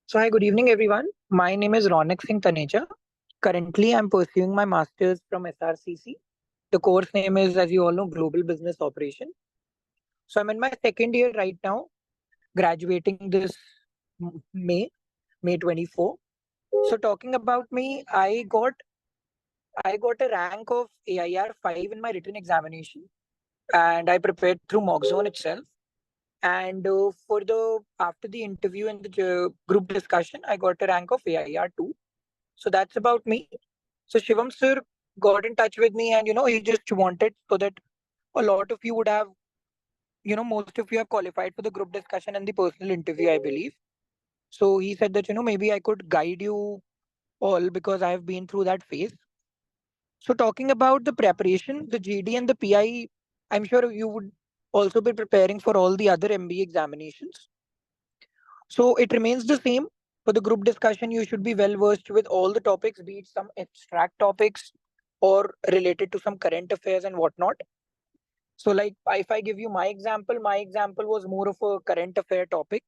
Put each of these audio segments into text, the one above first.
So, hi, good evening, everyone. My name is Raunak Singh. Currently, I'm pursuing my master's from SRCC. The course name is, as you all know, Global Business Operation. So, I'm in my second year right now, graduating this May 24. So, talking about me, I got a rank of AIR 5 in my written examination, and I prepared through mock zone itself. And for the after the interview and the group discussion, I got a rank of AIR 2. So that's about me. So Shivam sir got in touch with me, and he just wanted so that a lot of you would have, most of you have qualified for the group discussion and the personal interview, I believe. So he said that maybe I could guide you all because I have been through that phase. So talking about the preparation, the GD and the PI, I'm sure you would also be preparing for all the other MBA examinations. So it remains the same. For the group discussion, you should be well versed with all the topics, be it some abstract topics or related to some current affairs and whatnot. So, like if I give you my example was more of a current affair topic.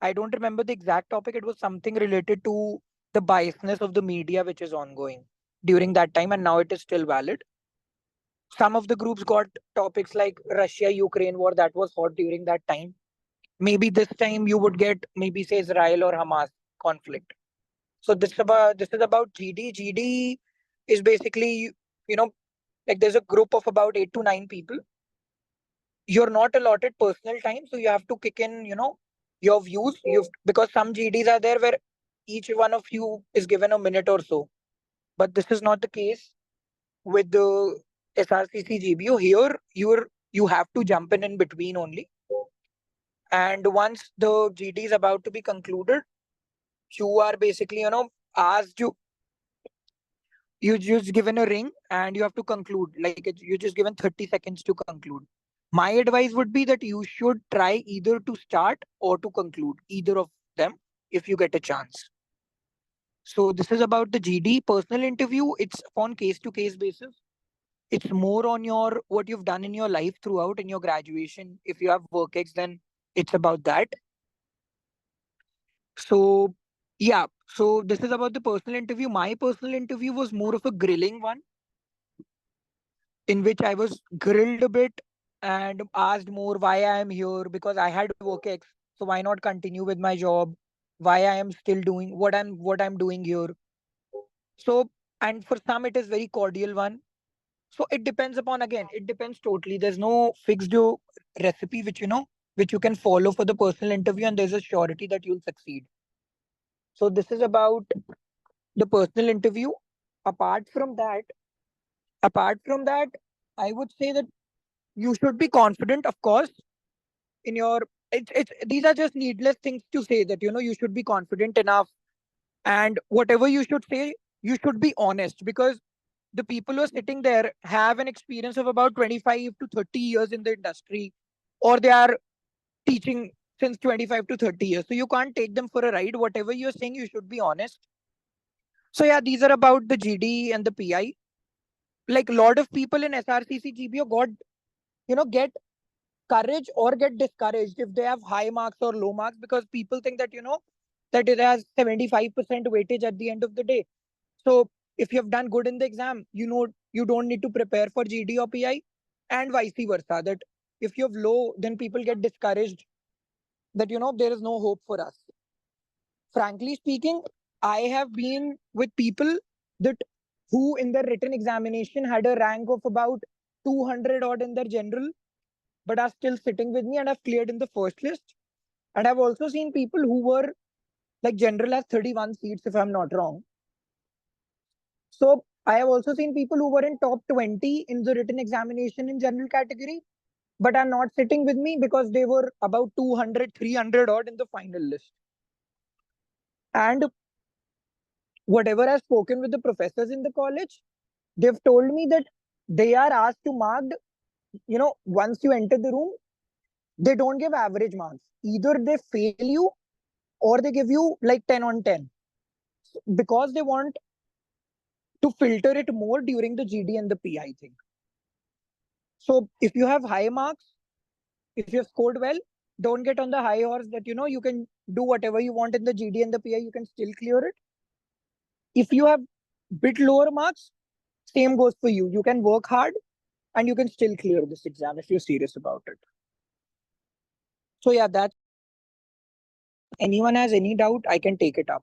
I don't remember the exact topic. It was something related to the biasness of the media, which is ongoing during that time, and now it is still valid. Some of the groups got topics like Russia Ukraine war that was hot during that time. Maybe this time you would get maybe say Israel or Hamas conflict. So this is about GD. GD is basically, you know like there's a group of about 8 to 9 people. You're not allotted personal time, so you have to kick in your views. You Because some GDs are there where each one of you is given a minute or so, but this is not the case with the SRCC GBO. Here you have to jump in between only. And once the GD is about to be concluded, you are basically asked you just given a ring and you have to conclude. You're just given 30 seconds to conclude. My advice would be that you should try either to start or to conclude either of them if you get a chance. So this is about the GD. Personal interview, it's on case to case basis. It's more on your what you've done in your life throughout in your graduation. If you have work ex, then it's about that. So yeah, so this is about the personal interview. My personal interview was more of a grilling one, in which I was grilled a bit and asked more why I am here because I had work ex. So why not continue with my job? Why I am still doing what I'm doing here? So, and for some it is very cordial one. So it depends upon, again, it depends totally. There's no fixed recipe which you can follow for the personal interview, and there's a surety that you'll succeed. So this is about the personal interview. Apart from that, apart from that, I would say that you should be confident, of course, in your it's these are just needless things to say that you should be confident enough, and whatever you should say, you should be honest, because the people who are sitting there have an experience of about 25 to 30 years in the industry, or they are teaching since 25 to 30 years, so you can't take them for a ride. Whatever you're saying, you should be honest. So yeah, these are about the GD and the PI. Like a lot of people in SRCC GBO get courage or get discouraged if they have high marks or low marks, because people think that that it has 75% weightage at the end of the day. So if you have done good in the exam, you don't need to prepare for GD or PI, and vice versa, that if you have low, then people get discouraged, that there is no hope for us. Frankly speaking, I have been with people that who in their written examination had a rank of about 200 odd in their general, but are still sitting with me and have cleared in the first list. And I've also seen people who were like general has 31 seats, if I'm not wrong. So I have also seen people who were in top 20 in the written examination in general category, but are not sitting with me because they were about 200, 300 odd in the final list. And whatever I've spoken with the professors in the college, they've told me that they are asked to mark, once you enter the room, they don't give average marks. Either they fail you or they give you like 10 on 10, because they want to filter it more during the GD and the PI thing. So if you have high marks, if you have scored well, Don't get on the high horse that, you can do whatever you want in the GD and the PI, you can still clear it. If you have bit lower marks, same goes for you. You can work hard and you can still clear this exam if you're serious about it. So yeah, that anyone has any doubt, I can take it up.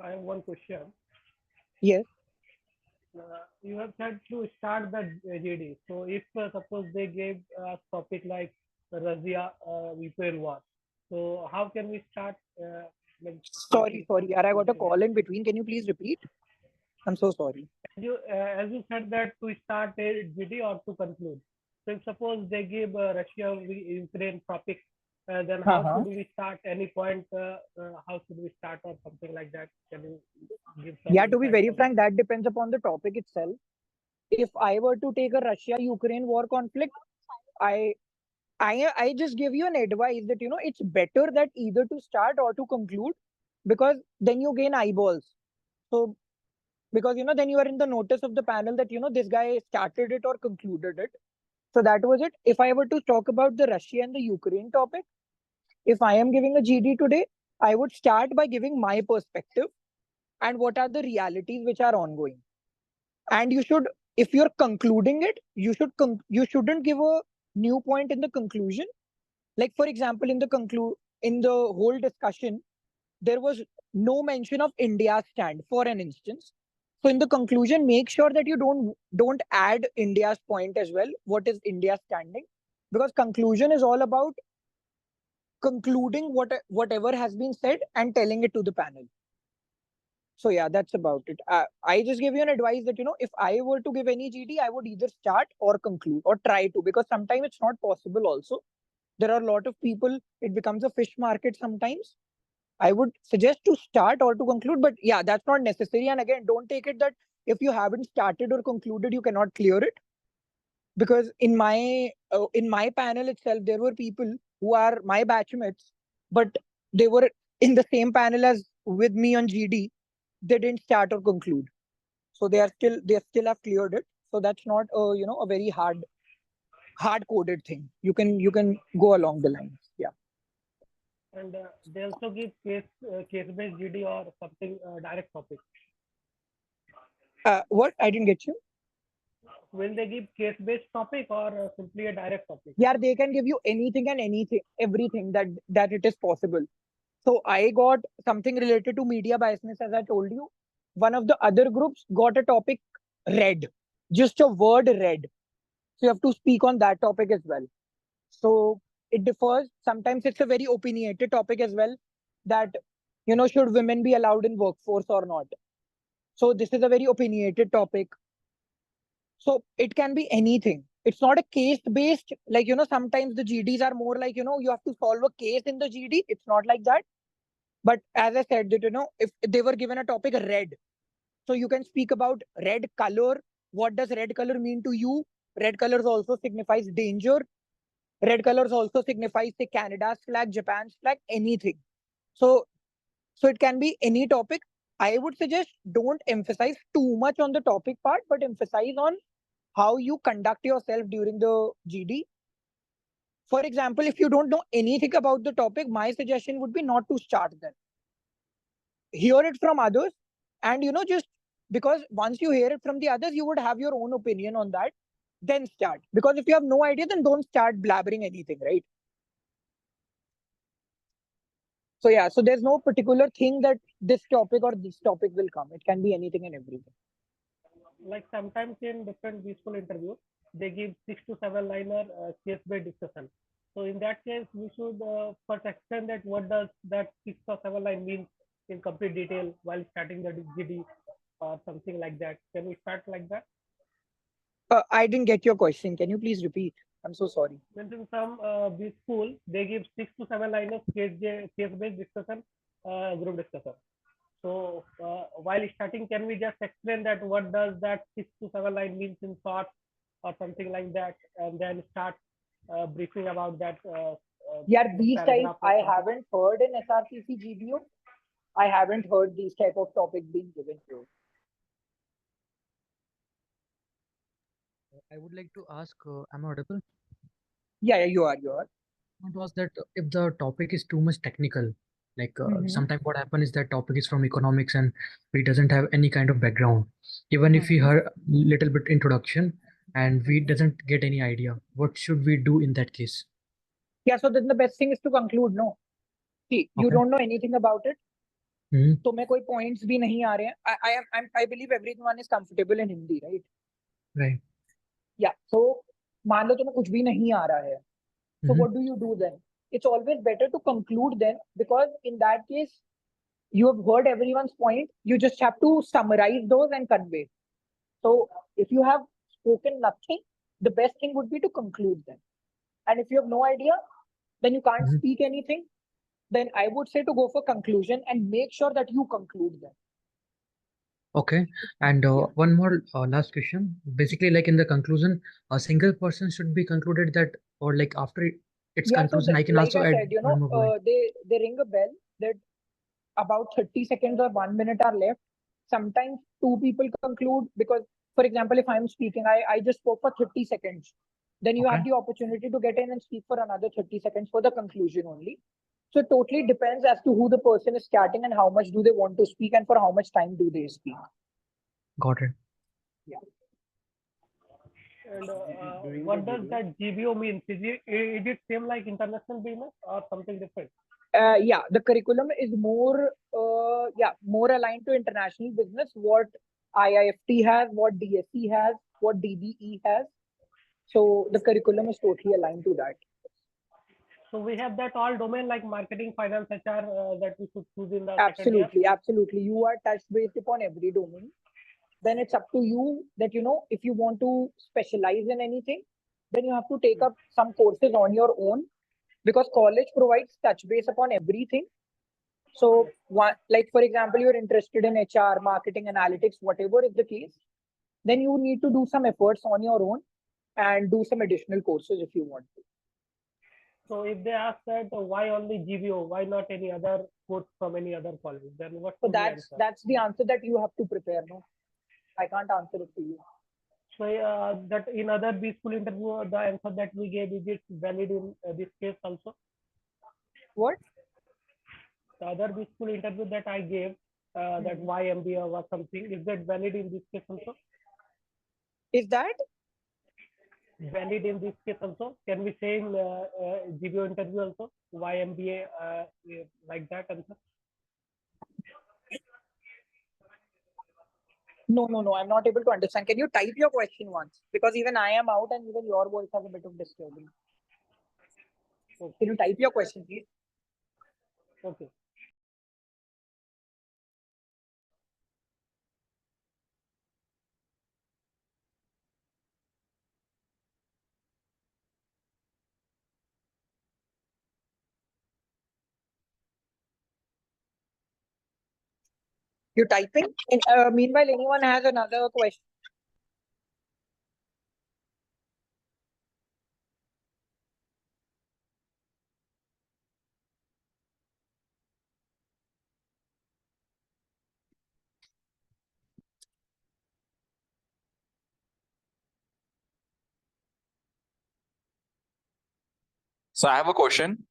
I have one question. Yes. You have said to start the GD. So if suppose they gave a topic like Russia Ukraine war, so how can we start like Sorry, making sorry. some Yaar, I got a question? call in between. Can you please repeat? I'm so sorry. As you said that to start a GD or to conclude. So if suppose they give Russia Ukraine topic, then how Uh-huh. should we start? Any point? How should we start or something like that? Can you give some Yeah, to be insights very on that? frank, that depends upon the topic itself. If I were to take a Russia-Ukraine war conflict, I I just give you an advice that it's better that either to start or to conclude, because then you gain eyeballs. So because then you are in the notice of the panel that this guy started it or concluded it. So that was it. If I were to talk about the Russia and the Ukraine topic, if I am giving a GD today, I would start by giving my perspective and what are the realities which are ongoing. And you should, if you're concluding it, you shouldn't give a new point in the conclusion. Like for example, in the whole discussion, there was no mention of India's stand, for an instance. So in the conclusion, make sure that you don't add India's point as well. What is India's standing? Because conclusion is all about concluding whatever has been said and telling it to the panel. So yeah, that's about it. I just give you an advice that if I were to give any GD, I would either start or conclude or try to, because sometimes it's not possible. Also, there are a lot of people. It becomes a fish market sometimes. I would suggest to start or to conclude, but yeah, that's not necessary. And again, don't take it that if you haven't started or concluded, you cannot clear it. Because in my panel itself, there were people who are my batchmates, but they were in the same panel as with me on GD. They didn't start or conclude, so they still have cleared it. So that's not a very hard coded thing. You can go along the lines. Yeah. And they also give case based GD or something direct topic. What? I didn't get you. Will they give case based topic or simply a direct topic? Yeah, they can give you anything and anything, everything that it is possible. So I got something related to media biasness, as I told you. One of the other groups got a topic red, just a word red. So you have to speak on that topic as well. So it differs. Sometimes it's a very opinionated topic as well. That should women be allowed in workforce or not? So this is a very opinionated topic. So it can be anything. It's not a case based, like, sometimes the GDs are more like, you have to solve a case in the GD. It's not like that. But as I said, that, if they were given a topic red, so you can speak about red color. What does red color mean to you? Red colors also signifies danger. Red colors also signifies, say, Canada's flag, Japan's flag, anything. So, so it can be any topic. I would suggest don't emphasize too much on the topic part, but emphasize on how you conduct yourself during the GD. For example, if you don't know anything about the topic, my suggestion would be not to start then. Hear it from others, and just because once you hear it from the others, you would have your own opinion on that. Then start. Because if you have no idea, then don't start blabbering anything, right? So yeah, so there's no particular thing that this topic or this topic will come. It can be anything and everything. Like sometimes in different useful interview, they give 6 to 7 liner case based discussion. So in that case, we should first explain that what does that 6 or 7 line means in complete detail while starting the GD or something like that. Can we start like that? I didn't get your question. Can you please repeat? I'm so sorry. Means in some big school, they give 6 to 7 liners case based discussion, group discussion. So while starting, can we just explain that what does that 6 to 7 line means in short or something like that, and then start briefing about that Yeah, these type paragraph or I something. haven't heard in SRCC GBO. I haven't heard these type of topics being given to. I would like to ask, am I audible? Yeah, you are. It was that if the topic is too much technical, like sometimes what happens is that topic is from economics and we doesn't have any kind of background. Even if we heard little bit introduction and we doesn't get any idea, what should we do in that case? Yeah, so then the best thing is to conclude, no? See, you Okay. don't know anything about it. Hmm. तो मैं कोई points भी नहीं आ रहे हैं. I believe everyone is comfortable in Hindi, right? Right. Yeah. So मान लो तुम्हें कुछ भी नहीं आ रहा है. So Hmm. what do you do then? It's always better to conclude then, because in that case, you have heard everyone's point. You just have to summarize those and convey. So if you have spoken nothing, the best thing would be to conclude them. And if you have no idea, then you can't Mhm. speak anything. Then I would say to go for conclusion and make sure that you conclude them. Okay. And Yeah. one more last question. Basically, like in the conclusion, a single person should be concluded that, or like after its Yeah. So conclusion, I can like also I add said, one more line. they ring a bell that about 30 seconds or 1 minute are left. Sometimes two people conclude because, for example, if I'm speaking, I just spoke for 30 seconds. Then you Okay. have the opportunity to get in and speak for another 30 seconds for the conclusion only. So it totally depends as to who the person is chatting and how much do they want to speak and for how much time do they speak. Got it. Yeah. And what does that GBO mean? Is it same like international business or something different? Yeah, the curriculum is more aligned to international business. What IIFT has, what DSC has, what DBE has. So the curriculum is totally aligned to that. So we have that all domain like marketing, finance, HR that we should choose in the second year. Absolutely. You are touched based upon every domain. Then it's up to you that, if you want to specialize in anything, then you have to take up some courses on your own, because college provides touch base upon everything. So like, for example, you're interested in HR, marketing, analytics, whatever is the case, then you need to do some efforts on your own and do some additional courses if you want to. So if they ask that why only GBO, why not any other course from any other college, then what So should we answer? that's the answer that you have to prepare. No, I can't answer it to you. So that in other B school interview, the answer that we gave, is it valid in this case also? What? The other B school interview that I gave, that why MBA or something, is that valid in this case also? Is that valid in this case also? Can we say in GBO interview also why MBA like that answer? No, I'm not able to understand. Can you type your question once? Because even I am out and even your voice has a bit of disturbance. So can you type your question, please? Okay. You're typing? Meanwhile, anyone has another question? So I have a question.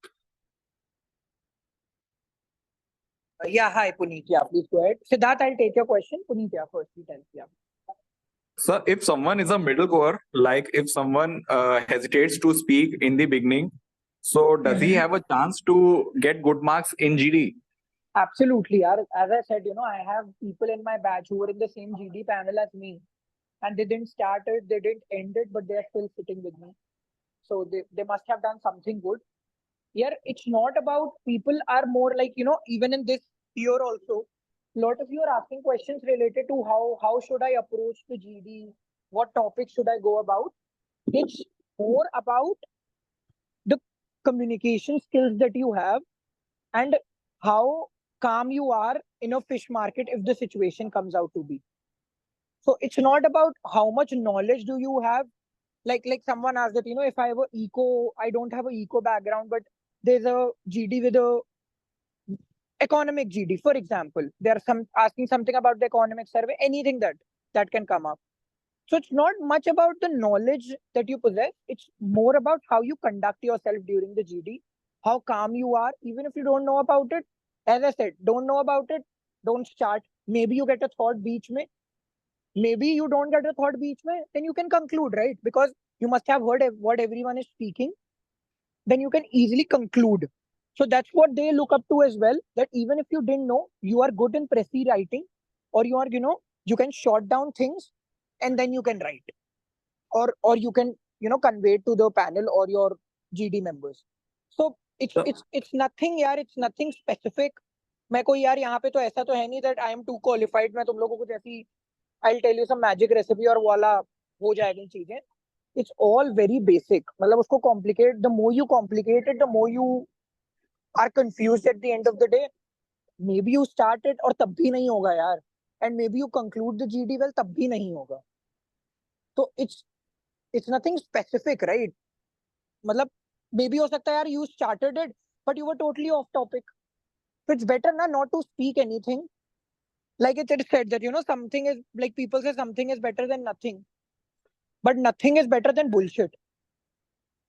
Yeah, hi, Puneet. Yeah, please go ahead. Siddharth, I'll take your question. Puneet, yeah, first, tell. Yeah. So if someone is a middle core, like if someone hesitates to speak in the beginning, so does he have a chance to get good marks in GD? Absolutely. As I said, I have people in my batch who were in the same GD panel as me, and they didn't start it, they didn't end it, but they're still sitting with me. So they must have done something good. Here, it's not about people are more like, even in this year also, a lot of you are asking questions related to how should I approach the GD, what topics should I go about. It's more about the communication skills that you have and how calm you are in a fish market if the situation comes out to be. So it's not about how much knowledge do you have. Like someone asked that, if I have I don't have an eco background, but there's a GD with a economic GD, for example. They are asking something about the economic survey, anything that can come up. So it's not much about the knowledge that you possess. It's more about how you conduct yourself during the GD, how calm you are, even if you don't know about it. As I said, don't know about it, don't start. Maybe you get a thought beach mein. Maybe you don't get a thought beach mein. Then you can conclude, right? Because you must have heard what everyone is speaking. Then you can easily conclude. So that's what they look up to as well. That even if you didn't know, you are good in pressy writing, or you are, you can short down things and then you can write, or you can, convey it to the panel or your GD members. So it's nothing यार, it's nothing specific. मैं कोई यार यहाँ पे तो ऐसा तो है नहीं that I am too qualified, मैं तुम लोगों को कुछ ऐसी I'll tell you some magic recipe और वाला हो जाएगी चीजें. It's all very basic. मतलब उसको complicate, the more you complicate it, the more you are confused at the end of the day. Maybe you start it और तब भी नहीं होगा यार, and maybe you conclude the GD well, तब भी नहीं होगा. So it's nothing specific, right? मतलब maybe हो सकता है यार you started it but you were totally off topic. So it's better not to speak anything. Like it said that, something is, like people say something is better than nothing, but nothing is better than bullshit.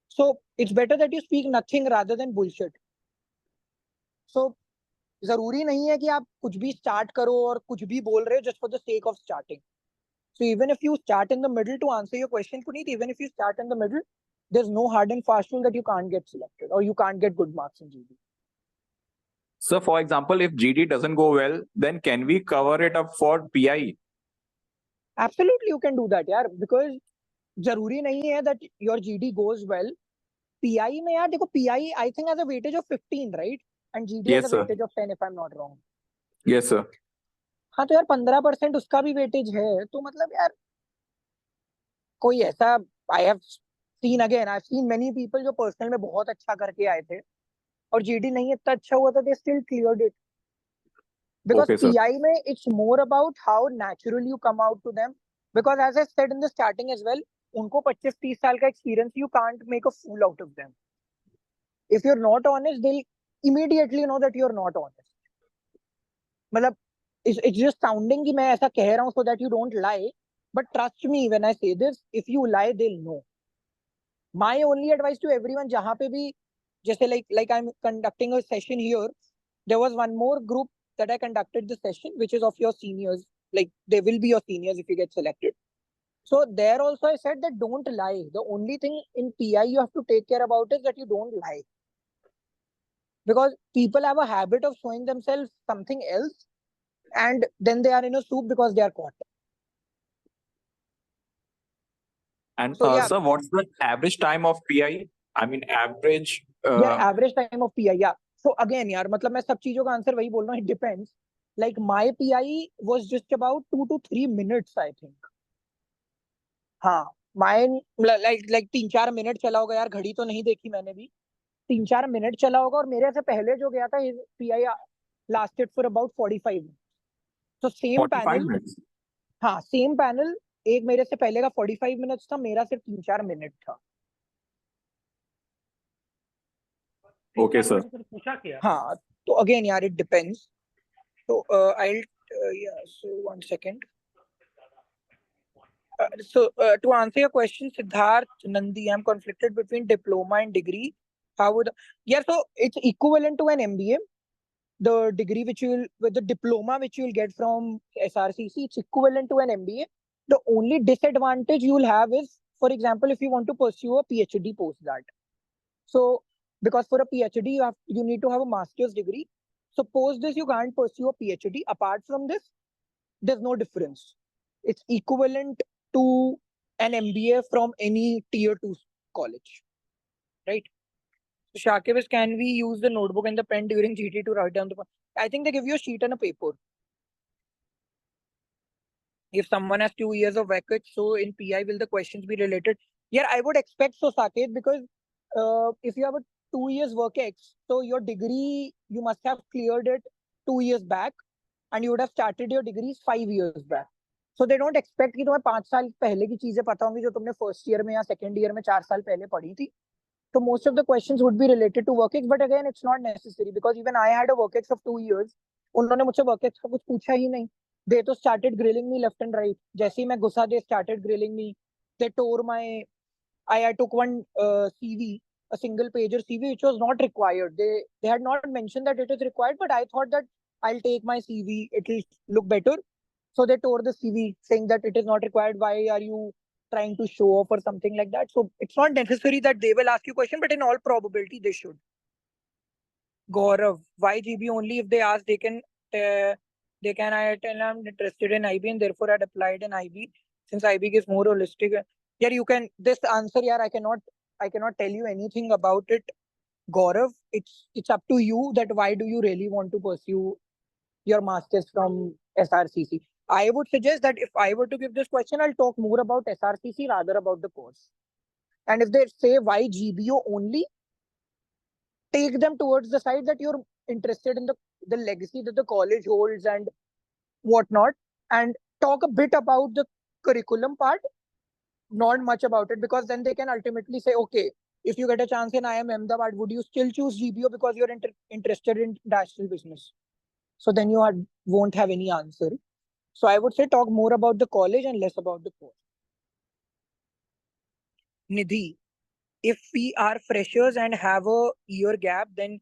So it's better that you speak nothing rather than bullshit. So जरूरी नहीं है कि आप कुछ भी start करो और कुछ भी बोल रहे हो just for the sake of starting. So even if you start in the middle, to answer your question, Puneet, even if you start in the middle, there's no hard and fast rule that you can't get selected or you can't get good marks in GD. So for example, if GD doesn't go well, then can we cover it up for PI? Absolutely, you can do that, यार, because जरूरी नहीं है that your GD goes well. PI में यार देखो, PI I think has a weightage of 15, right? And GD Yes, has a sir. weightage of 10 if I'm not wrong. Yes, sir. हाँ तो यार 15% उसका भी weightage है, तो मतलब यार कोई ऐसा I have seen many people जो personal में बहुत अच्छा करके आए थे और GD नहीं इतना अच्छा हुआ था, they still cleared it. Because Okay, sir. PI में it's more about how naturally you come out to them. Because as I said in the starting as well, उनको 25-30 साल का experience, you can't make a fool out of them. If you're not honest, they'll immediately know that you're not honest. मतलब it's just sounding कि मैं ऐसा कह रहा हूँ so that you don't lie. But trust me when I say this, if you lie, they'll know. My only advice to everyone, जहाँ पे भी, जैसे like I'm conducting a session here, there was one more group that I conducted the session, which is of your seniors. Like they will be your seniors if you get selected. So there also I said that don't lie. The only thing in PI you have to take care about is that you don't lie. Because people have a habit of showing themselves something else and then they are in a soup because they are caught. And So yeah, sir, what's the average time of PI? I mean, average. yeah, average time of PI. Yeah. So again, यार, मतलब मैं सब चीजों का answer वही बोल रहा हूँ. It depends. Like my PI was just about 2 to 3 minutes, I think. हाँ, mine like 3-4 मिनट चला होगा यार, घड़ी तो नहीं देखी मैंने भी. 3-4 मिनट चला होगा और मेरे से पहले जो गया था PI lasted for about 45 minutes. So same 45 panel. minutes. हाँ, same panel. एक मेरे से पहले का 45 minutes था, मेरा सिर्फ 3-4 मिनट था. Okay, sir. पूछा क्या? हाँ, तो again यार, it depends. So I'll yeah. So 1 second. So to answer your question, Siddharth Nandi, I'm conflicted between diploma and degree. How would? Yeah, so it's equivalent to an MBA. The degree which you will, with the diploma which you will get from SRCC, it's equivalent to an MBA. The only disadvantage you will have is, for example, if you want to pursue a PhD post that. So because for a PhD you need to have a master's degree. So post this you can't pursue a PhD. Apart from this, there's no difference. It's equivalent to an MBA from any tier 2 college, right? So Shakib, can we use the notebook and the pen during GT to write down the? I think they give you a sheet and a paper. If someone has 2 years of Weightage, so in PI will the questions be related? Yeah, I would expect so, Saket, because if you have a 2 years Weightage, so your degree you must have cleared it 2 years back, and you would have started your degrees 5 years back. So they don't expect कि तुम्हें 5 साल पहले की चीजें पता होंगी जो तुमने फर्स्ट ईयर में या सेकंड ईयर में 4 साल पहले पढ़ी थी. So most of the questions would be related to Weightage, but again it's not necessary because even I had a Weightage of 2 years. उन्होंने मुझसे Weightage का कुछ पूछा ही नहीं. they to started grilling me left and right. जैसे ही मैं घुसा, they started grilling me. They tore my. I took one CV, a single pager CV, which was not required. They had not mentioned that it is required, but I thought that I'll take my CV. It will look better. So they tore the CV saying that it is not required. Why are you trying to show off or something like that? So it's not necessary that they will ask you question, but in all probability they should. Gaurav, why GBO only? If they ask, they can. I tell I'm interested in IB and therefore I'd applied in IB since IB is more holistic. Yeah, you can. This answer, yeah, I cannot tell you anything about it, Gaurav. It's up to you that why do you really want to pursue your masters from SRCC? I would suggest that if I were to give this question, I'll talk more about SRCC rather about the course. And if they say why GBO only, take them towards the side that you're interested in the legacy that the college holds and whatnot, and talk a bit about the curriculum part, not much about it, because then they can ultimately say, okay, if you get a chance in IIM Ahmedabad, would you still choose GBO because you're interested in international business? So then you won't have any answer. So I would say talk more about the college and less about the course. Nidhi, if we are freshers and have a year gap, then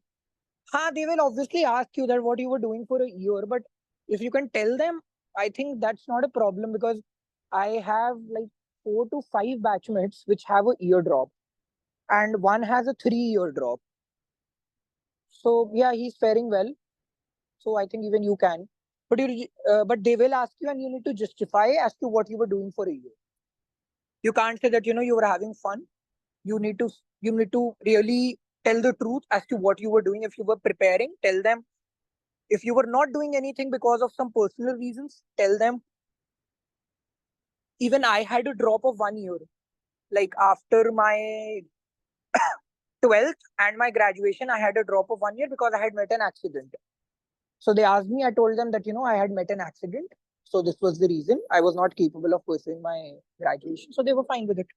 they will obviously ask you that what you were doing for a year. But if you can tell them, I think that's not a problem, because I have like 4 to 5 batchmates which have a year drop and one has a 3-year drop. So yeah, he's faring well. So I think even you can. But they will ask you and you need to justify as to what you were doing for a year. You can't say that, you were having fun. You need to really tell the truth as to what you were doing. If you were preparing, tell them. If you were not doing anything because of some personal reasons, tell them. Even I had a drop of 1 year. Like after my 12th and my graduation, I had a drop of 1 year because I had met an accident. So they asked me, I told them that, I had met an accident. So this was the reason I was not capable of pursuing my graduation. So they were fine with it.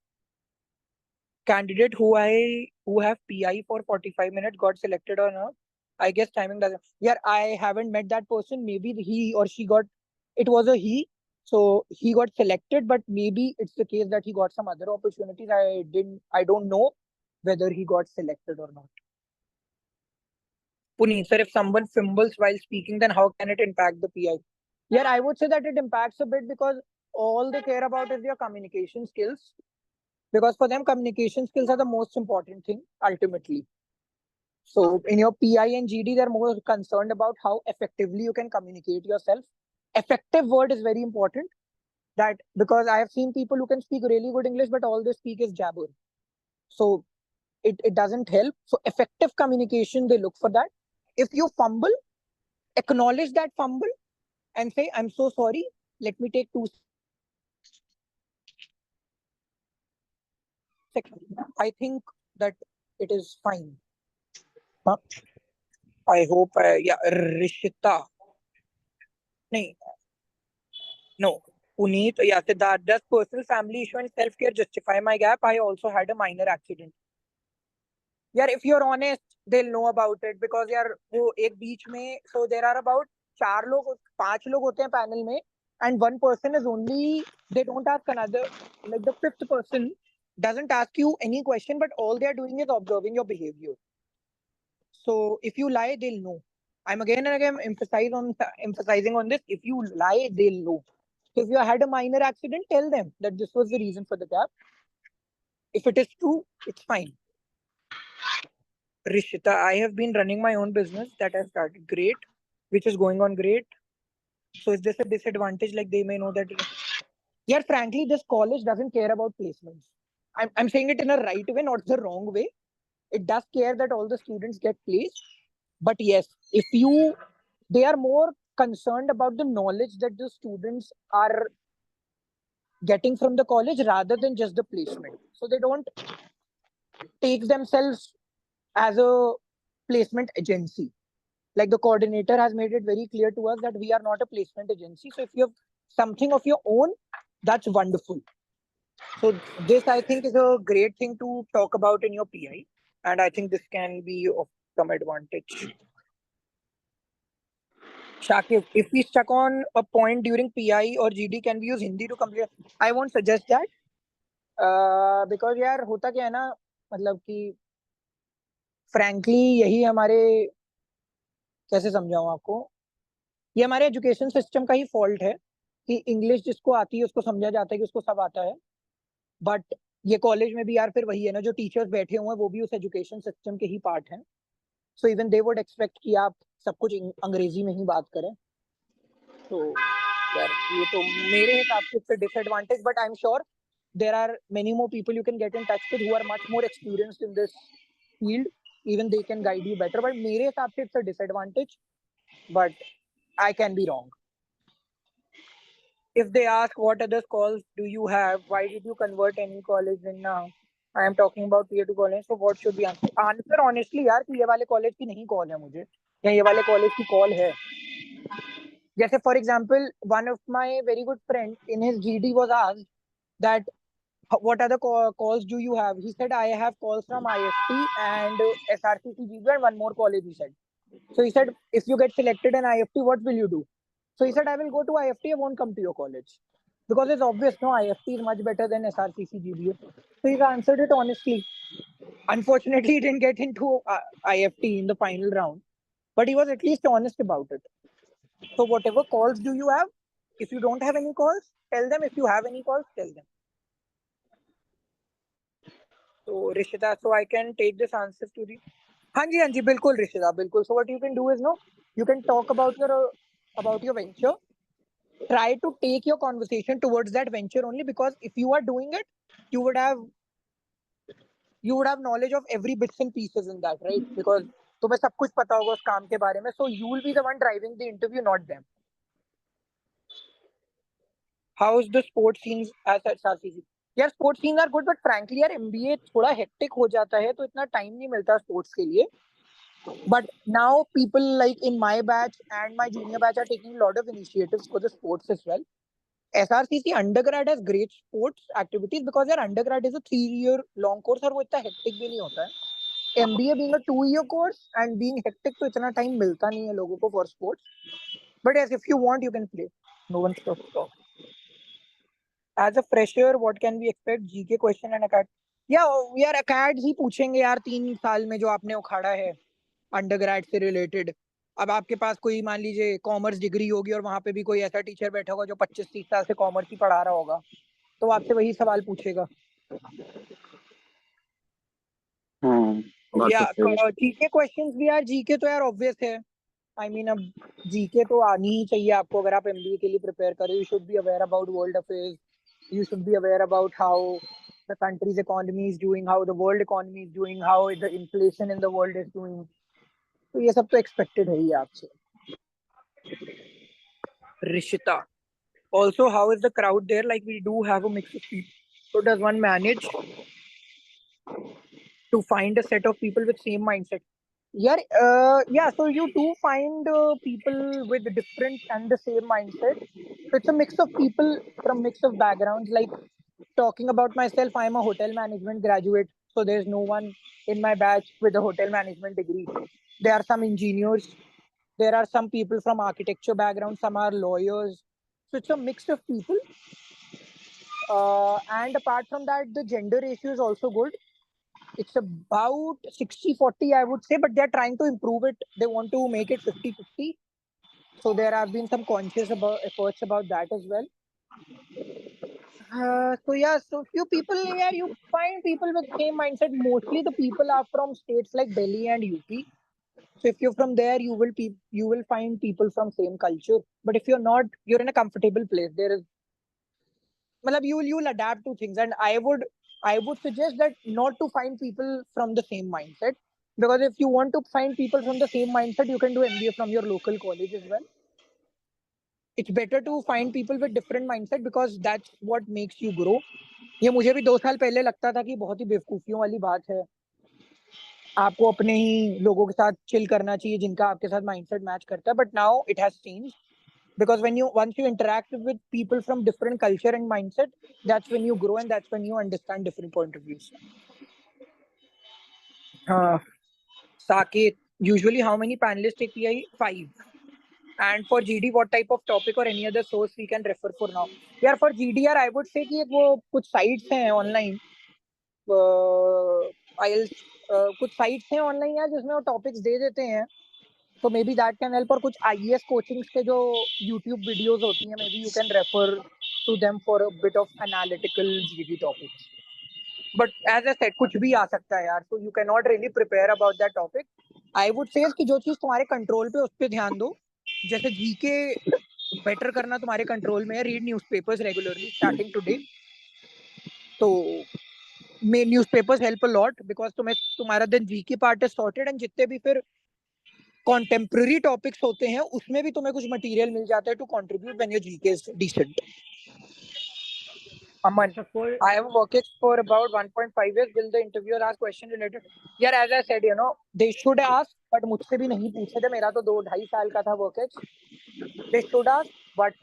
Candidate who have PI for 45 minutes got selected or not? I guess timing doesn't. Yeah, I haven't met that person. Maybe he or she it was a he. So he got selected, but maybe it's the case that he got some other opportunities. I don't know whether he got selected or not. Puneet, sir, if someone fumbles while speaking, then how can it impact the PI? Yeah, I would say that it impacts a bit because all they care about is their communication skills. Because for them, communication skills are the most important thing, ultimately. So in your PI and GD, they're more concerned about how effectively you can communicate yourself. Effective word is very important. That because I have seen people who can speak really good English, but all they speak is jabber. So it doesn't help. So effective communication, they look for that. If you fumble, acknowledge that fumble and say, I'm so sorry. Let me take 2 seconds. I think that it is fine. Huh? I hope, Rishita. No. Puneet, yeah, Siddharth, does personal family issue and self-care justify my gap? I also had a minor accident. Yeah, if you're honest, they'll know about it because यार वो एक बीच में so there are about 5 लोग होते हैं panel में and one person is only, they don't ask another, like the 5th person doesn't ask you any question, but all they are doing is observing your behavior. So if you lie, they'll know. I'm again and again emphasizing on this. If you lie, they'll know. So if you had a minor accident, tell them that this was the reason for the gap. If it is true, it's fine. Rishita, I have been running my own business that has started great, which is going on great. So is this a disadvantage? Like they may know that. Yeah, frankly, this college doesn't care about placements. I'm saying it in a right way, not the wrong way. It does care that all the students get placed. But yes, they are more concerned about the knowledge that the students are getting from the college rather than just the placement. So they don't take themselves as a placement agency. Like the coordinator has made it very clear to us that we are not a placement agency. So if you have something of your own, that's wonderful. So this, I think, is a great thing to talk about in your PI. And I think this can be of some advantage. Shakib, if we stuck on a point during PI or GD, can we use Hindi to complete? I won't suggest that. Because यार होता क्या है ना, मतलब कि frankly यही हमारे, कैसे समझाऊं आपको, ये हमारे एजुकेशन सिस्टम का ही फॉल्ट है कि इंग्लिश जिसको आती है उसको समझा जाता है कि उसको सब आता है, बट ये कॉलेज में भी यार फिर वही है ना, जो टीचर्स बैठे हुए हैं वो भी उस एजुकेशन सिस्टम के ही पार्ट हैं, so even they would expect कि आप सब कुछ अंग्रेजी में ही बात करें। तो यार ये तो मेरे हिसाब से it's a disadvantage, but I am sure there are many more people you can get in touch with who are much more experienced in this field, even they can guide you better, but मेरे हिसाब से it's a disadvantage, but I can be wrong. If they ask what other calls do you have, why did you convert any college, then now I am talking about tier 2 college, so what should be answer? Answer honestly यार कि ये वाले college की नहीं call है मुझे, या ये वाले कॉलेज की कॉल है। जैसे for example one of my very good friend in his GD was asked that what other calls do you have? He said I have calls from IFT and SRCC GBO and one more college, he said. So he said, if you get selected in IFT, what will you do? So he said, I will go to IFT, I won't come to your college. Because it's obvious, no, IFT is much better than SRCC GBO. So he answered it honestly. Unfortunately, he didn't get into IFT in the final round, but he was at least honest about it. So whatever calls do you have, if you don't have any calls, tell them. If you have any calls, tell them. So Rishita, so I can take this answer to the... हाँ जी बिल्कुल Rishita, बिल्कुल. So what you can do is, no, you can talk about your venture. Try to take your conversation towards that venture only, because if you are doing it, you would have knowledge of every bits and pieces in that, right? Because तुम्हें सब कुछ पता होगा उस काम के बारे में, so you will be the one driving the interview, not them. How's the sports scenes at SRCC? यार sports scenes are good, but frankly यार MBA थोड़ा hectic हो जाता है, तो इतना time नहीं मिलता sports के लिए. But now people like in my batch and my junior batch are taking a lot of initiatives for the sports as well. SRCC undergrad has great sports activities because their undergrad is a 3-year long course और वो इतना hectic भी नहीं होता है. MBA being a 2-year course and being hectic, तो इतना time मिलता नहीं है लोगों को for sports. But yes, if you want, you can play. No one stops. As a fresher, what can we expect? GK question and acad. Yeah, यार acads ही पूछेंगे यार 3 साल में जो आपने उखाड़ा है अंडरग्रेड से रिलेटेड. अब आपके पास कोई मान लीजिए कॉमर्स डिग्री होगी और वहां पे भी कोई ऐसा टीचर बैठा होगा जो 25-30 साल से कॉमर्स ही पढ़ा रहा होगा, तो आपसे वही सवाल पूछेगा. या जीके क्वेश्चंस भी यार, जीके तो यार ऑब्वियस है. आई मीन अब जीके तो आनी ही चाहिए आपको अगर आप एमबीए के लिए प्रिपेयर कर रहे हो. You should be aware about world affairs, you should be aware about how the country's economy is doing, how the world economy is doing, how the inflation in the world is doing. तो ये सब तो expected है ही आपसे. Rishita, also how is the crowd there? Like we do have a mix of people. So does one manage to find a set of people with same mindset? Yeah. So you do find people with different and the same mindset. So it's a mix of people from mix of backgrounds. Like talking about myself, I'm a hotel management graduate. So there's no one in my batch with a hotel management degree. There are some engineers. There are some people from architecture background. Some are lawyers. So it's a mix of people. And apart from that, the gender ratio is also good. It's about 60-40, I would say, but they're trying to improve it. They want to make it 50-50. So there have been some conscious efforts about that as well. So few people, yeah, you find people with same mindset. Mostly the people are from states like Delhi and UP. So if you're from there, you will find people from same culture. But if you're not, you're in a comfortable place. There is, you'll adapt to things. And I would suggest that not to find people from the same mindset, because if you want to find people from the same mindset, you can do MBA from your local college as well. It's better to find people with different mindset because that's what makes you grow. ये मुझे भी 2 साल पहले लगता था कि बहुत ही बेवकूफियों वाली बात है. आपको अपने ही लोगों के साथ चिल करना चाहिए जिनका आपके साथ माइंडसेट मैच करता है. But now it has changed. Because once you interact with people from different culture and mindset, that's when you grow and that's when you understand different point of views. Saket, usually how many panelists take PI? 5. And for GD, what type of topic or any other source we can refer for now? यार for GDR I would say कि वो कुछ sites हैं online, कुछ sites हैं online यार जिसमें वो topics दे देते हैं, so maybe that can help. और कुछ IES coachings के जो YouTube videos होती हैं, maybe you can refer to them for a bit of analytical GD topics. But as I said, कुछ भी आ सकता है यार, so you cannot really prepare about that topic. I would say कि जो चीज तुम्हारे कंट्रोल पे उस पर ध्यान दो. जैसे जीके बेटर करना तुम्हारे कंट्रोल में है. Read newspapers regularly starting today. तो may newspapers help a lot because तुम्हारा then GK part is sorted. And जितने भी फिर कॉन्टेम्प्ररी टॉपिक्स होते हैं उसमें भी तुम्हें कुछ मटेरियल मिल जाता है to contribute when your GK is decent. Aman, I have worked for about 1.5 years. Will the interviewer ask question related? यार as I said, they should ask, but मुझसे भी नहीं पूछे थे. मेरा तो 2-2.5 साल का था workage. They should ask, but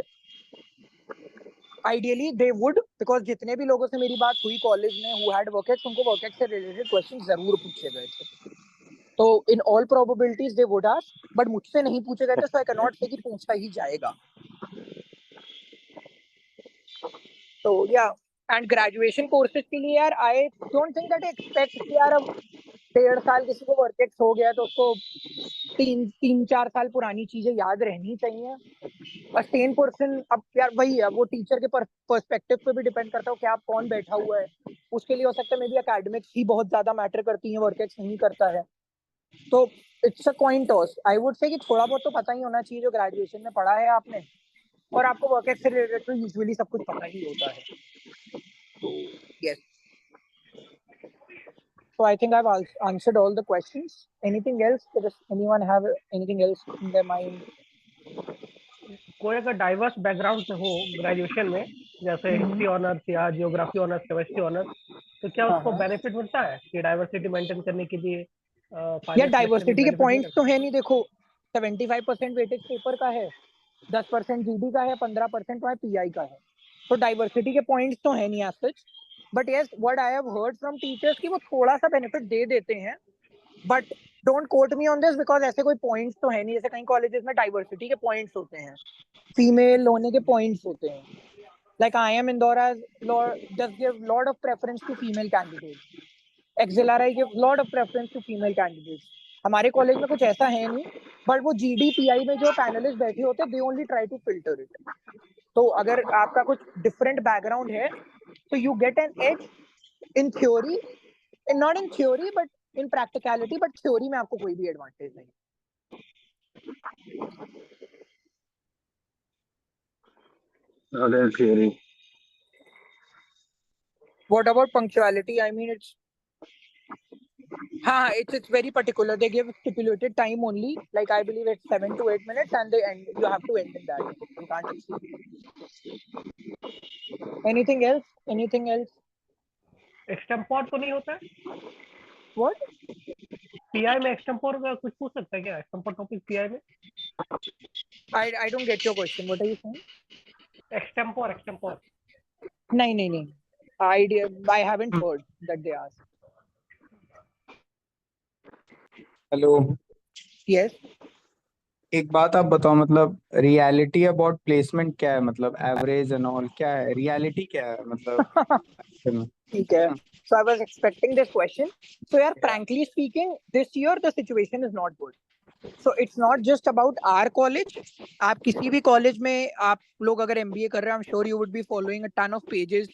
ideally they would, because जितने भी लोगों से मेरी बात हुई कॉलेज में who had workage, उनको workage से related questions जरूर पूछे गए थे. तो in all probabilities they would ask, but मुझसे नहीं पूछे गए थे, so I cannot say कि पूछा ही जाएगा. तो या एंड ग्रेजुएशन कोर्सेज के लिए यार I don't think that expect कि यार अब 1.5 साल किसी को वर्केक्स हो गया तो उसको 3-4 साल पुरानी चीजें याद रहनी चाहिए. बस 10%. अब यार वही है, वो टीचर के पर्सपेक्टिव पे भी डिपेंड करता है कि आप कौन बैठा हुआ है. उसके लिए हो सकता है मे बी एकेडमिक्स ही बहुत ज्यादा मैटर करती है, वर्केक्स नहीं करता है. तो it's a coin toss. I would say कि थोड़ा बहुत तो पता ही होना चाहिए जो ग्रेजुएशन में पढ़ा है आपने, और आपको वर्केक्स से रिलेटेड तो यूजुअली सब कुछ पता ही होता है. So, yes. So I think I've answered all the questions. Anything else? Does anyone have anything else in their mind? कोई अगर डाइवर्स बैकग्राउंड से हो ग्रेजुएशन में, जैसे हिस्ट्री ऑनर्स या जियोग्राफी ऑनर्स, केमिस्ट्री ऑनर्स, तो क्या उसको बेनिफिट मिलता है कि डाइवर्सिटी मेंटेन करने के लिए? या डाइवर्सिटी के पॉइंट्स तो है नहीं. देखो 75% वेटेज पेपर का है, 10% जीडी का है, 15% तुम्हारे पीआई का है. तो डाइवर्सिटी के पॉइंट्स तो है नहीं as such. But yes, what I have heard from teachers कि वो थोड़ा सा बेनिफिट दे देते हैं. But don't quote me on this because ऐसे कोई पॉइंट्स तो है नहीं. जैसे कई कॉलेजेस में डाइवर्सिटी के पॉइंट्स होते हैं, फीमेल होने के पॉइंट्स होते हैं. Like IIM Indore just give lot of preference to female candidates. XLRI give lot of preference to female candidates. हमारे कॉलेज में कुछ ऐसा है नहीं. बट वो GDPI में जो पैनलिस्ट बैठे होते हैं they only try to filter it. तो अगर आपका कुछ डिफरेंट बैकग्राउंड है तो you get an edge in theory, not in theory but in practicality. But theory में आपको कोई भी एडवांटेज नहीं. Theory. What about punctuality? I mean, it's very particular. They give stipulated time only. Like I believe it's 7 to 8 minutes, and they end. You have to end in that. You can't exceed. Anything else? Anything else? Extempore तो नहीं होता है? What? Pi में extempore का कुछ पूछ सकता है क्या? एक्सटेम्पोर टॉपिक पीआई में? I don't get your question. What are you saying? Extempore. नहीं. I haven't heard that they ask. Hello. Yes. एक बात आप बताओ, मतलब रियलिटी अबाउट प्लेसमेंट क्या है? मतलब एवरेज एंड ऑल क्या है? रियलिटी क्या है मतलब? ठीक है. So I was expecting this question. So यार, frankly speaking, this year the situation is not good. So it's not just about our college. आप किसी भी कॉलेज में आप लोग अगर MBA कर रहे हैं, I'm sure you would be following a ton of pages.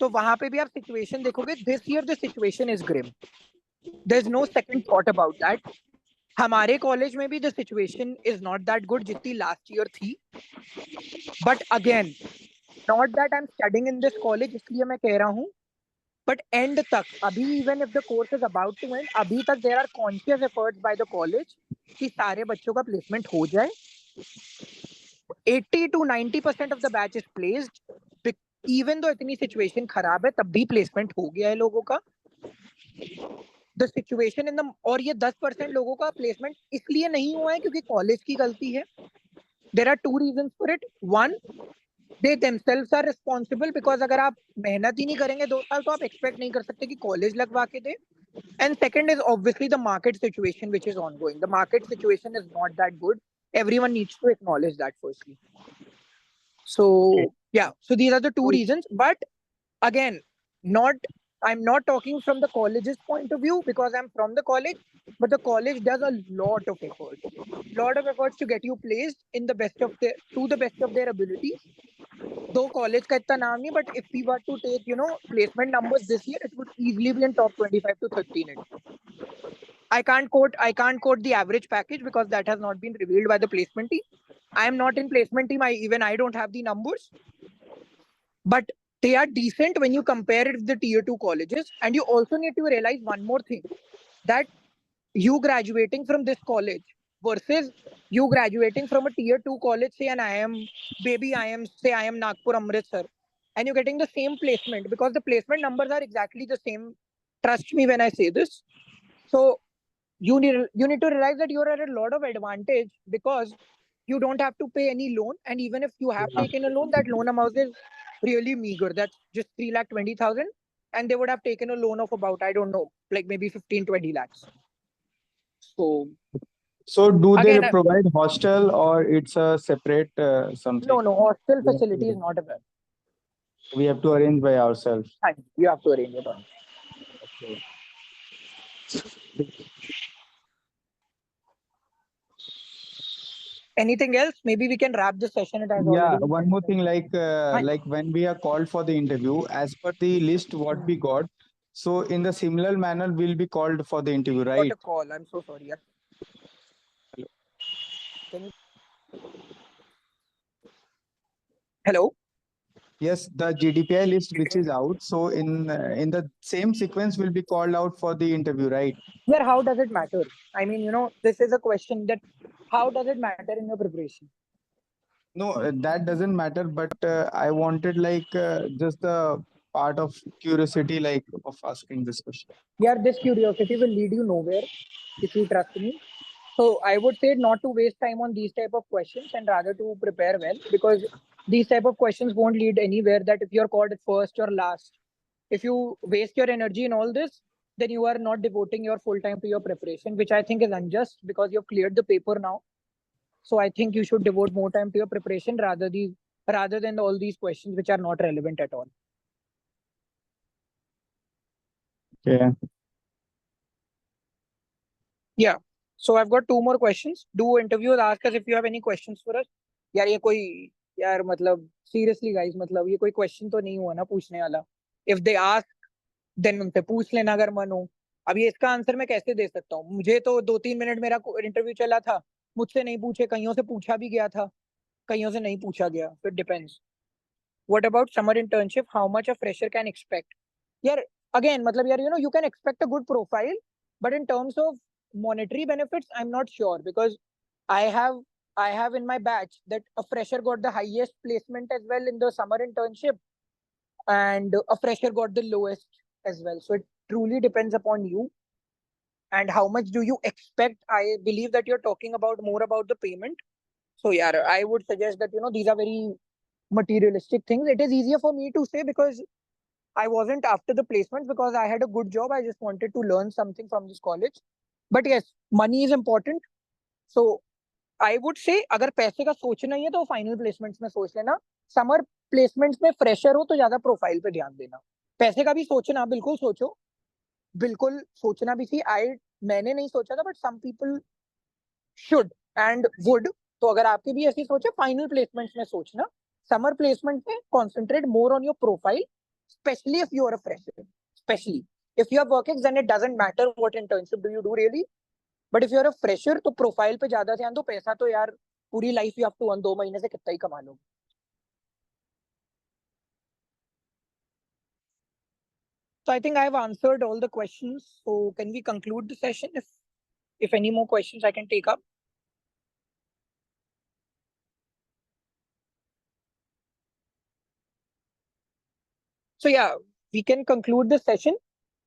तो वहां पे भी आप सिचुएशन देखोगे. This year the situation is grim. There's no second thought about that. हमारे कॉलेज में भी the situation is not that good जितनी last year थी. But again, not that I'm studying in this college, इसलिए मैं कह रहा हूँ. But end तक, अभी even if the course is about to end, अभी तक there are conscious efforts by the college कि सारे बच्चों का placement हो जाए. 80 to 90% of the batch is placed. Even though इतनी situation खराब है, तब भी placement हो गया है लोगों का. The situation in the, और ये 10% लोगों का placement इसलिए नहीं हुआ है क्योंकि college की गलती है. There are 2 reasons for it. One, they themselves are responsible because अगर आप मेहनत ही नहीं करेंगे 2 साल तो आप expect नहीं कर सकते कि college लगवा के दे. And second is obviously the market situation which is ongoing. The market situation is not that good. Everyone needs to acknowledge that firstly. So yeah, so these are the two reasons. But again, I'm not talking from the college's point of view because I'm from the college, but the college does a lot of efforts to get you placed in the best of their abilities. Though college ka itna naam nahi, but if we were to take, placement numbers this year, it would easily be in top 25 to 30 in it. I can't quote the average package because that has not been revealed by the placement team. I am not in placement team. I don't have the numbers, but they are decent when you compare it with the tier 2 colleges. And you also need to realize one more thing, that you graduating from this college versus you graduating from a tier 2 college, say an I am Nagpur, Amritsar, and you're getting the same placement because the placement numbers are exactly the same. Trust me when I say this. So you need to realize that you're at a lot of advantage because you don't have to pay any loan, and even if you have taken a loan, that loan amount is really meager. That's just 3,20,000, and they would have taken a loan of about, I don't know, like maybe 15-20 lakhs. So do they Again, provide hostel or it's a separate something? no, hostel We have to facility is arrange. not available. We have to arrange by ourselves. You have to arrange it on. Anything else? Maybe we can wrap this session. It has Yeah, already been one 10 more thing, minutes. like when we are called for the interview, as per the list what we got, so in the similar manner we'll be called for the interview, Got right? a call. I'm so sorry. Can you... Hello? Yes, the GDPI list which is out. So in the same sequence we'll be called out for the interview, right? Yeah, how does it matter? I mean, this is a question that how does it matter in your preparation? No, that doesn't matter, but I wanted just the part of curiosity of asking this question. Yeah, this curiosity will lead you nowhere if you trust me. So I would say not to waste time on these type of questions and rather to prepare well, because these type of questions won't lead anywhere. That if you're called first or last, if you waste your energy in all this, then you are not devoting your full time to your preparation, which I think is unjust because you've cleared the paper now. So I think you should devote more time to your preparation rather than all these questions which are not relevant at all. Yeah. Yeah. So I've got two more questions. Do interviewers ask us if you have any questions for us? यार मतलब seriously guys, मतलब ये कोई question तो नहीं हुआ ना पूछने वाला. If they ask, then उनसे पूछ लेना अगर मन हो. अब ये इसका आंसर मैं कैसे दे सकता हूँ? मुझे तो 2-3 मिनट मेरा इंटरव्यू चला था, मुझसे नहीं पूछे, कईयों से पूछा भी गया था, कईयों से नहीं पूछा गया. So it depends. What about summer internship? How much a fresher can expect? यार again, मतलब यार, you can expect a good profile, but in terms of monetary benefits, I'm not sure, because I have in my batch that a fresher got the highest placement as well in the summer internship, and a fresher got the lowest as well. So it truly depends upon you and how much do you expect. I believe that you're talking about more about the payment. So yeah, I would suggest that these are very materialistic things. It is easier for me to say because I wasn't after the placements, because I had a good job. I just wanted to learn something from this college. But yes, money is important. So I would say अगर पैसे का सोचना ही है तो final placements में सोच लेना. Summer placements में फ्रेशर हो तो ज्यादा प्रोफाइल पे ध्यान देना. पैसे का भी सोचना, बिल्कुल सोचो, बिल्कुल सोचना भी चाहिए. मैंने नहीं सोचा था, but some people should and would. तो अगर आपकी भी ऐसी सोच है, फाइनल प्लेसमेंट्स में सोचना. समर प्लेसमेंट में concentrate more on your profile, especially if you're a fresher. Especially if you're working, then it doesn't matter what internship do you do really. But if you're a fresher, तो profile पे ज्यादा ध्यान दो. पैसा तो यार पूरी life you have to earn, 2 महीने से कितना ही कमा लो. So I think I've answered all the questions. So can we conclude the session? If any more questions I can take up. So yeah, we can conclude the session.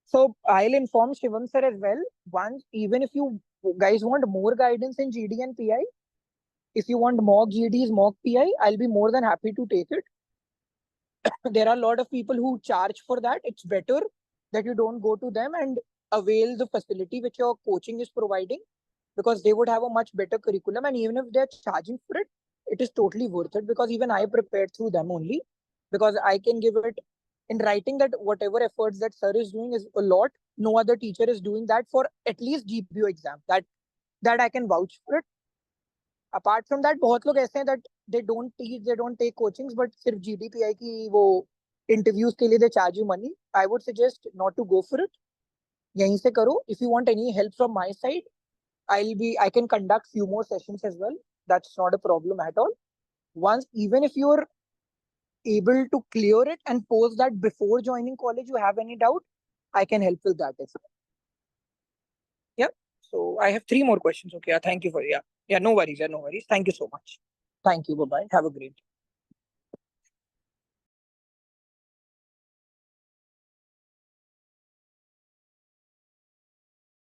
So I'll inform Shivam sir as well. Once, even if you guys want more guidance in GD and PI, if you want mock GDs, mock PI, I'll be more than happy to take it. There are a lot of people who charge for that. It's better that you don't go to them and avail the facility which your coaching is providing. because they would have a much better curriculum, and even if they're charging for it, it is totally worth it, because even I prepared through them only, because I can give it in writing that whatever efforts that sir is doing is a lot. No other teacher is doing that for at least GBO exam. That I can vouch for it. Apart from that, बहुत लोग ऐसे हैं that they don't teach, they don't take coachings, but सिर्फ GDPI की वो interviews के लिए they charge you money. I would suggest not to go for it. यहीं से करो. If you want any help from my side, I can conduct few more sessions as well. That's not a problem at all. Even if you're able to clear it and post that before joining college, you have any doubt, I can help with that as well. Yeah. So I have 3 more questions. Okay. Thank you for, yeah. No worries. Thank you so much. Thank you. Bye-bye. Have a great day.